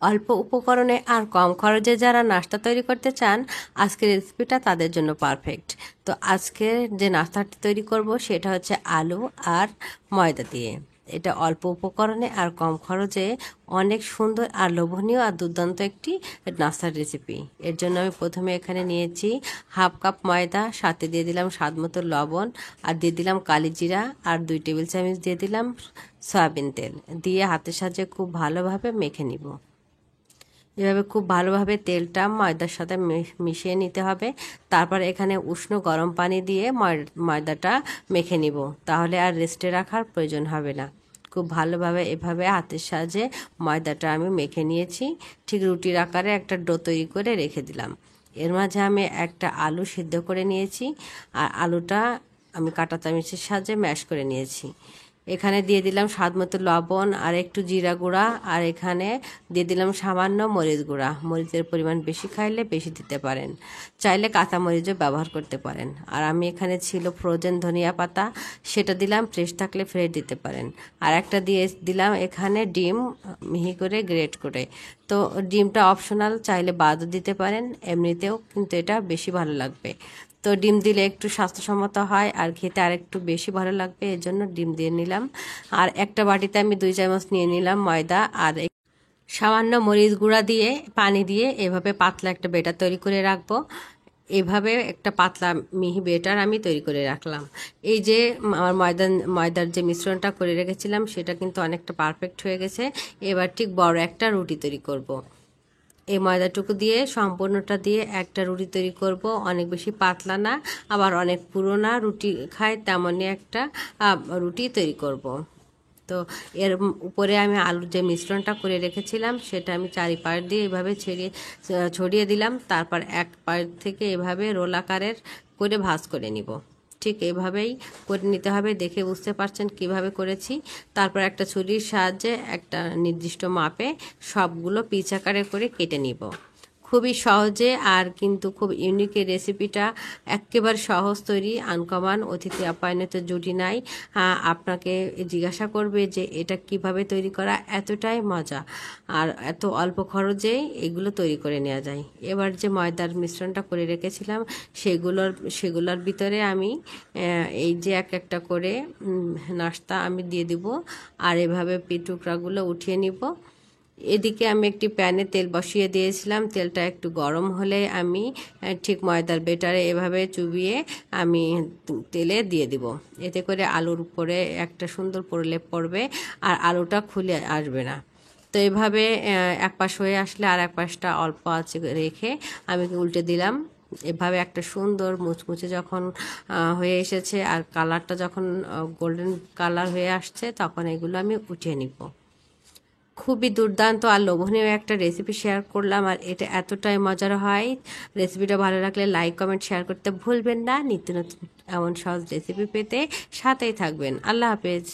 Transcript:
অল্প উপকরণে আর কম খরচে যারা নাস্তা তৈরি করতে চান আজকের রেসিপিটা তাদের জন্য পারফেক্ট। তো আজকে যে নাস্তাটি তৈরি করব সেটা হচ্ছে আলু আর ময়দা দিয়ে। এটা অল্প উপকরণে আর কম খরচে অনেক সুন্দর আর লোভনীয় আর দুর্দান্ত একটি নাস্তার রেসিপি। এর জন্য আমি প্রথমে এখানে নিয়েছি হাফ কাপ ময়দা, সাথে দিয়ে দিলাম স্বাদ মতো লবণ, আর দিয়ে দিলাম কালি জিরা, আর 2 টেবিল চামচ দিয়ে দিলাম সয়াবিন তেল। দিয়ে হাতের সাহায্যে খুব ভালোভাবে মেখে নিব। এভাবে খুব ভালোভাবে তেলটা ময়দার সাথে মিশিয়ে নিতে হবে। তারপর এখানে উষ্ণ গরম পানি দিয়ে ময়দাটা মেখে নিব, তাহলে আর রেস্টে রাখার প্রয়োজন হবে না। খুব ভালোভাবে এভাবে হাতের সাহায্যে ময়দাটা আমি মেখে নিয়েছি। ঠিক রুটির আকারে একটা ডো তৈরি করে রেখে দিলাম। এর মাঝে আমি একটা আলু সিদ্ধ করে নিয়েছি, আর আলুটা আমি কাঁটা চামচের সাহায্যে ম্যাশ করে নিয়েছি। এখানে দিয়ে দিলাম স্বাদ মতো লবণ আর একটু জিরা গুঁড়া, আর এখানে দিয়ে দিলাম সামান্য মরিচ গুঁড়া। মরিচের পরিমাণ বেশি খাইলে বেশি দিতে পারেন, চাইলে কাঁচা মরিচও ব্যবহার করতে পারেন। আর আমি এখানে ছিল ফ্রোজেন ধনিয়া পাতা, সেটা দিলাম, ফ্রেশ থাকলে ফ্রেশ দিতে পারেন। আর একটা দিয়ে দিলাম এখানে ডিম মিহি করে গ্রেট করে। তো ডিমটা অপশনাল, চাইলে বাদও দিতে পারেন, এমনিতেও কিন্তু এটা বেশি ভালো লাগবে। তো ডিম দিলে একটু স্বাস্থ্যসম্মত হয় আর খেতে আর একটু বেশি ভালো লাগবে, এর জন্য ডিম দিয়ে নিলাম। আর একটা বাটিতে আমি 2 চামচ নিয়ে নিলাম ময়দা, আর সামান্য মরিচ গুঁড়া দিয়ে পানি দিয়ে এভাবে পাতলা একটা বেটার তৈরি করে রাখবো। এভাবে একটা পাতলা মিহি বেটার আমি তৈরি করে রাখলাম। এই যে আমার ময়দার যে মিশ্রণটা করে রেখেছিলাম সেটা কিন্তু অনেকটা পারফেক্ট হয়ে গেছে। এবার ঠিক বড় একটা রুটি তৈরি করব। এই ময়দাটুকু দিয়ে সম্পূর্ণটা দিয়ে একটা রুটি তৈরি করব। অনেক বেশি পাতলা না, আবার অনেক পুরো না, রুটি খায় তেমনই একটা রুটি তৈরি করব। তো এর উপরে আমি আলুর যে মিশ্রণটা করে রেখেছিলাম সেটা আমি চারিপাশ দিয়ে এভাবে ছড়িয়ে দিলাম। তারপর এক পাশ থেকে এভাবে রোল আকারের করে ভাঁজ করে নিব। ঠিক এভাবেই করে নিতে হবে, দেখে বুঝতে পারছেন কিভাবে করেছি। তারপর একটা ছুরির সাহায্যে একটা নির্দিষ্ট মাপে সবগুলো পিচ আকারে করে কেটে নিব। খুবই সহজে আর কিন্তু খুব ইউনিক এই রেসিপিটা, একেবারে সহজ তৈরি, আনকমন, অতিথি আপ্যায়নের তো জুটি নাই। আপনাকে জিজ্ঞাসা করবে যে এটা কিভাবে তৈরি করা, এতটাই মজা আর এত অল্প খরচেই এগুলো তৈরি করে নেওয়া যায়। এবার যে ময়দার মিশ্রণটা করে রেখেছিলাম সেগুলোর ভিতরে আমি এই যে এক একটা করে নাস্তা আমি দিয়ে দিব, আর এভাবে টুকরাগুলো উঠিয়ে নিব। এদিকে আমি একটি প্যানে তেল বসিয়ে দিয়েছিলাম। তেলটা একটু গরম হলে আমি ঠিক ময়দার বেটারে এভাবে চুবিয়ে আমি তেলে দিয়ে দিব। এতে করে আলুর উপরে একটা সুন্দর প্রলেপ পড়বে আর আলুটা খুলে আসবে না। তো এভাবে এক পাশ হয়ে আসলে আর এক পাশটা অল্প আঁচে রেখে আমি উল্টে দিলাম। এভাবে একটা সুন্দর মুচমুচে যখন হয়ে এসেছে আর কালারটা যখন গোল্ডেন কালার হয়ে আসছে, তখন এগুলো আমি উঠিয়ে নিব। খুবই দুর্দান্ত আর লোভনীয় একটা রেসিপি শেয়ার করলাম, আর এটা এতটাই মজার হয়। রেসিপিটা ভালো লাগলে লাইক কমেন্ট শেয়ার করতে ভুলবেন না। নিত্য নতুন এমন সহজ রেসিপি পেতে সাথেই থাকবেন। আল্লাহ হাফেজ।